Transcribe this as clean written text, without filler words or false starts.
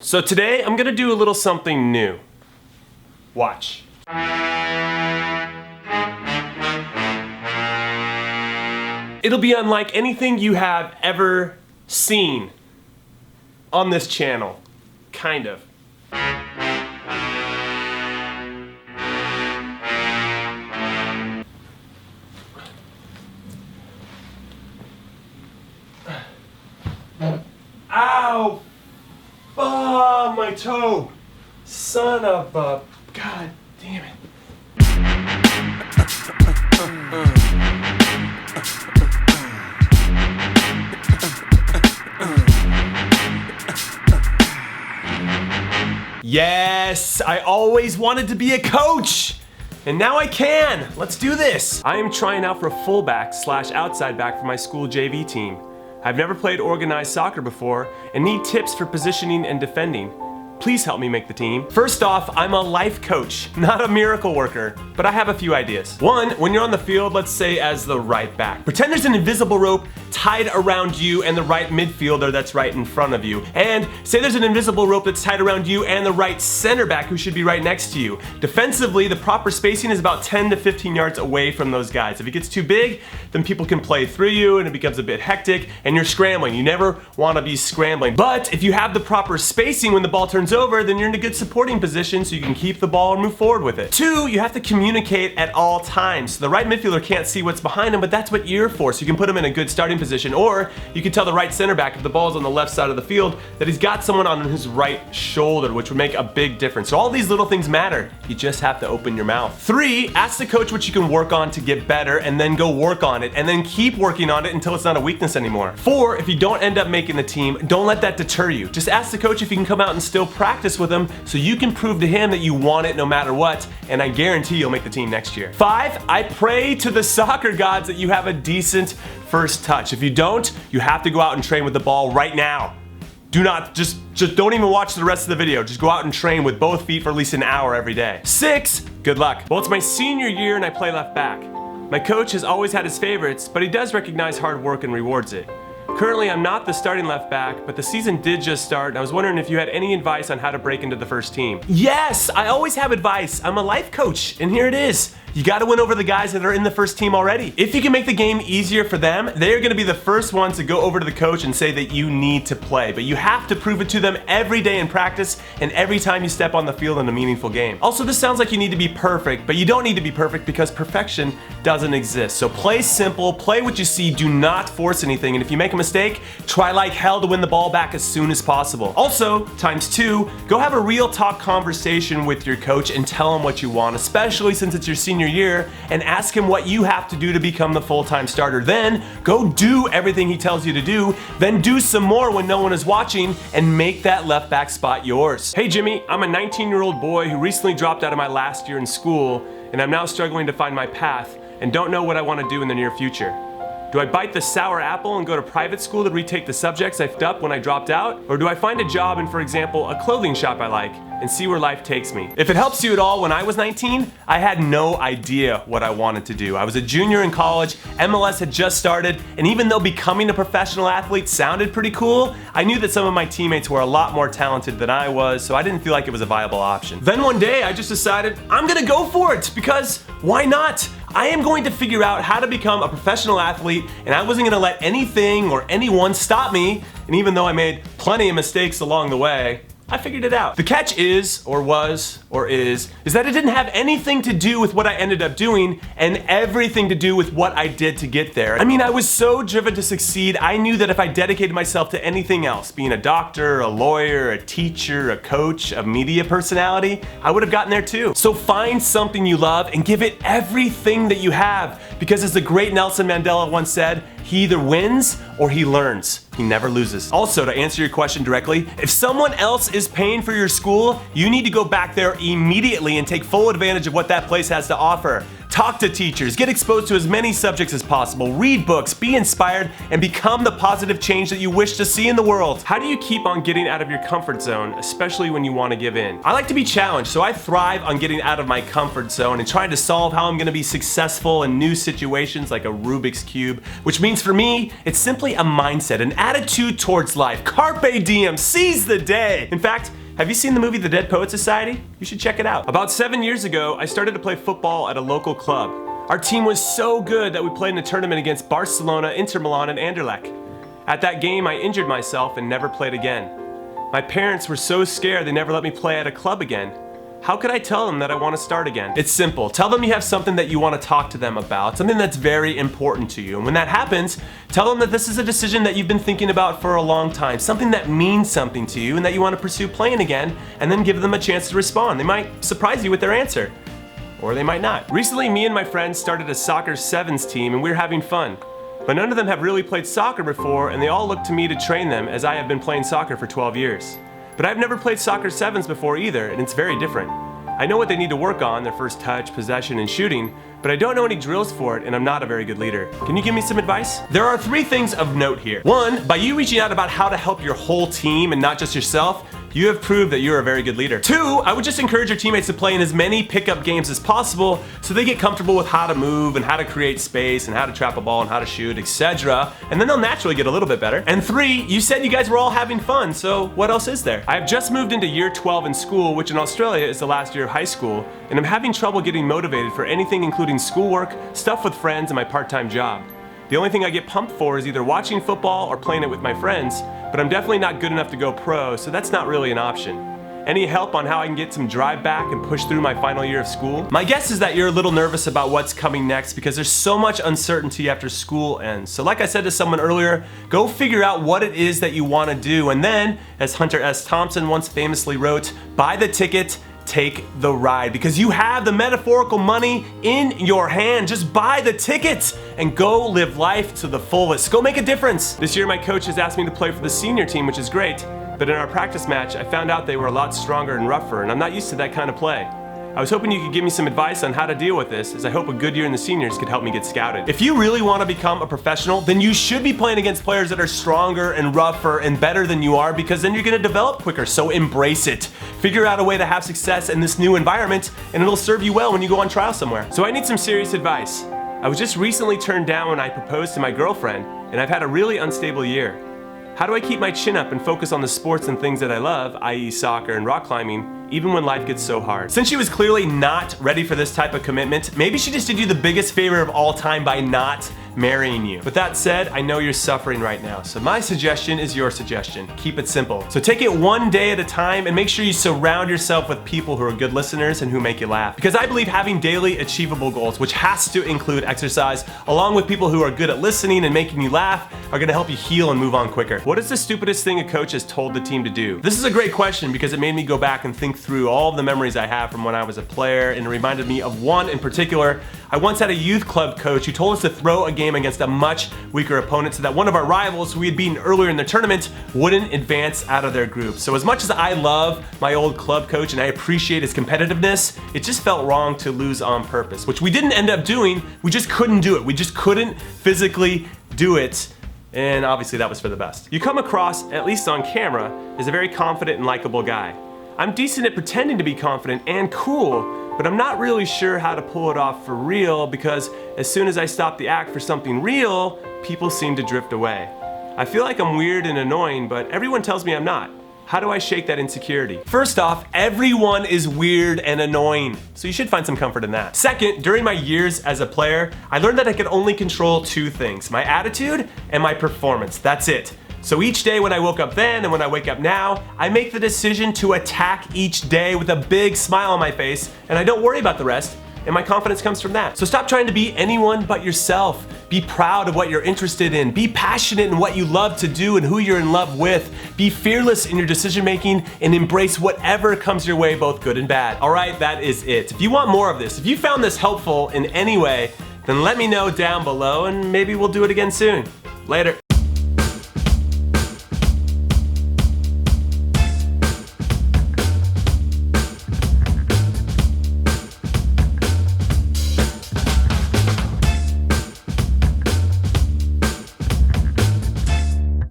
So today I'm gonna do a little something new. Watch. It'll be unlike anything you have ever seen on this channel. Kind of. Ow! Oh, my toe! Son of a... God damn it. Yes! I always wanted to be a coach! And now I can! Let's do this! I am trying out for a fullback / outside back for my school JV team. I've never played organized soccer before and need tips for positioning and defending. Please help me make the team. First off, I'm a life coach, not a miracle worker, but I have a few ideas. One, when you're on the field, let's say as the right back, pretend there's an invisible rope tied around you and the right midfielder that's right in front of you. And say there's an invisible rope that's tied around you and the right center back who should be right next to you. Defensively, the proper spacing is about 10 to 15 yards away from those guys. If it gets too big, then people can play through you and it becomes a bit hectic and you're scrambling. You never want to be scrambling. But if you have the proper spacing when the ball turns over, then you're in a good supporting position so you can keep the ball and move forward with it. Two, you have to communicate at all times. So the right midfielder can't see what's behind him, but that's what you're for. So you can put him in a good starting position, or you can tell the right center back if the ball's on the left side of the field that he's got someone on his right shoulder, which would make a big difference. So all these little things matter. You just have to open your mouth. Three, ask the coach what you can work on to get better and then go work on it and then keep working on it until it's not a weakness anymore. Four, if you don't end up making the team, don't let that deter you. Just ask the coach if he can come out and still practice with him so you can prove to him that you want it no matter what, and I guarantee you'll make the team next year. Five, I pray to the soccer gods that you have a decent first touch. If you don't, you have to go out and train with the ball right now. Do not, just don't even watch the rest of the video. Just go out and train with both feet for at least an hour every day. Six, good luck. Well, it's my senior year and I play left back. My coach has always had his favorites, but he does recognize hard work and rewards it. Currently, I'm not the starting left back, but the season did just start, and I was wondering if you had any advice on how to break into the first team. Yes, I always have advice. I'm a life coach, and here it is. You gotta win over the guys that are in the first team already. If you can make the game easier for them, they're gonna be the first ones to go over to the coach and say that you need to play. But you have to prove it to them every day in practice and every time you step on the field in a meaningful game. Also, this sounds like you need to be perfect, but you don't need to be perfect because perfection doesn't exist. So play simple, play what you see, do not force anything, and if you make a mistake, try like hell to win the ball back as soon as possible. Also, times two, go have a real talk conversation with your coach and tell him what you want, especially since it's your senior year, and ask him what you have to do to become the full-time starter. Then go do everything he tells you to do, then do some more when no one is watching and make that left back spot yours. Hey Jimmy, I'm a 19-year-old boy who recently dropped out of my last year in school, and I'm now struggling to find my path and don't know what I want to do in the near future. Do I bite the sour apple and go to private school to retake the subjects I f***ed up when I dropped out? Or do I find a job in, for example, a clothing shop I like and see where life takes me? If it helps you at all, when I was 19, I had no idea what I wanted to do. I was a junior in college, MLS had just started, and even though becoming a professional athlete sounded pretty cool, I knew that some of my teammates were a lot more talented than I was, so I didn't feel like it was a viable option. Then one day, I just decided, I'm gonna go for it, because why not? I am going to figure out how to become a professional athlete, and I wasn't gonna let anything or anyone stop me, and even though I made plenty of mistakes along the way, I figured it out. The catch is, or was, or is that it didn't have anything to do with what I ended up doing and everything to do with what I did to get there. I mean, I was so driven to succeed, I knew that if I dedicated myself to anything else, being a doctor, a lawyer, a teacher, a coach, a media personality, I would have gotten there too. So find something you love and give it everything that you have, because as the great Nelson Mandela once said, he either wins or he learns. He never loses. Also, to answer your question directly, if someone else is paying for your school, you need to go back there immediately and take full advantage of what that place has to offer. talk to teachers, get exposed to as many subjects as possible, read books, be inspired, and become the positive change that you wish to see in the world. How do you keep on getting out of your comfort zone, especially when you want to give in? I like to be challenged, so I thrive on getting out of my comfort zone and trying to solve how I'm going to be successful in new situations like a Rubik's Cube, which means for me, it's simply a mindset, an attitude towards life. Carpe diem, seize the day. In fact, have you seen the movie The Dead Poets Society? You should check it out. About 7 years ago, I started to play football at a local club. Our team was so good that we played in a tournament against Barcelona, Inter Milan, and Anderlecht. At that game, I injured myself and never played again. My parents were so scared they never let me play at a club again. How could I tell them that I want to start again? It's simple. Tell them you have something that you want to talk to them about, something that's very important to you. And when that happens, tell them that this is a decision that you've been thinking about for a long time, something that means something to you and that you want to pursue playing again, and then give them a chance to respond. They might surprise you with their answer, or they might not. Recently, me and my friends started a soccer sevens team and we're having fun. But none of them have really played soccer before, and they all look to me to train them as I have been playing soccer for 12 years. But I've never played soccer sevens before either, and it's very different. I know what they need to work on, their first touch, possession, and shooting, but I don't know any drills for it, and I'm not a very good leader. Can you give me some advice? There are 3 things of note here. 1, by you reaching out about how to help your whole team and not just yourself, you have proved that you're a very good leader. 2, I would just encourage your teammates to play in as many pickup games as possible so they get comfortable with how to move and how to create space and how to trap a ball and how to shoot, etc. And then they'll naturally get a little bit better. And 3, you said you guys were all having fun, so what else is there? I have just moved into year 12 in school, which in Australia is the last year of high school, and I'm having trouble getting motivated for anything including schoolwork, stuff with friends, and my part-time job. The only thing I get pumped for is either watching football or playing it with my friends, but I'm definitely not good enough to go pro, so that's not really an option. Any help on how I can get some drive back and push through my final year of school? My guess is that you're a little nervous about what's coming next because there's so much uncertainty after school ends. So like I said to someone earlier, go figure out what it is that you want to do, and then, as Hunter S. Thompson once famously wrote, buy the ticket, take the ride, because you have the metaphorical money in your hand. Just buy the tickets and go live life to the fullest. Go make a difference. This year my coach has asked me to play for the senior team, which is great, but in our practice match I found out they were a lot stronger and rougher, and I'm not used to that kind of play. I was hoping you could give me some advice on how to deal with this, as I hope a good year in the seniors could help me get scouted. If you really want to become a professional, then you should be playing against players that are stronger and rougher and better than you are, because then you're going to develop quicker, so embrace it. Figure out a way to have success in this new environment, and it'll serve you well when you go on trial somewhere. So I need some serious advice. I was just recently turned down when I proposed to my girlfriend, and I've had a really unstable year. How do I keep my chin up and focus on the sports and things that I love, i.e. soccer and rock climbing, even when life gets so hard? Since she was clearly not ready for this type of commitment, maybe she just did you the biggest favor of all time by not marrying you. With that said, I know you're suffering right now, so my suggestion is your suggestion. Keep it simple. So take it one day at a time and make sure you surround yourself with people who are good listeners and who make you laugh. Because I believe having daily achievable goals, which has to include exercise, along with people who are good at listening and making you laugh, are gonna help you heal and move on quicker. What is the stupidest thing a coach has told the team to do? This is a great question because it made me go back and think through all of the memories I have from when I was a player, and it reminded me of one in particular. I once had a youth club coach who told us to throw a game against a much weaker opponent so that one of our rivals, who we had beaten earlier in the tournament, wouldn't advance out of their group. So as much as I love my old club coach and I appreciate his competitiveness, it just felt wrong to lose on purpose, which we didn't end up doing. We just couldn't do it. We just couldn't physically do it. And obviously that was for the best. You come across, at least on camera, as a very confident and likable guy. I'm decent at pretending to be confident and cool, but I'm not really sure how to pull it off for real, because as soon as I stop the act for something real, people seem to drift away. I feel like I'm weird and annoying, but everyone tells me I'm not. How do I shake that insecurity? First off, everyone is weird and annoying, so you should find some comfort in that. Second, during my years as a player, I learned that I could only control 2 things, my attitude and my performance. That's it. So each day when I woke up then and when I wake up now, I make the decision to attack each day with a big smile on my face, and I don't worry about the rest, and my confidence comes from that. So stop trying to be anyone but yourself. Be proud of what you're interested in. Be passionate in what you love to do and who you're in love with. Be fearless in your decision making and embrace whatever comes your way, both good and bad. All right, that is it. If you want more of this, if you found this helpful in any way, then let me know down below and maybe we'll do it again soon. Later.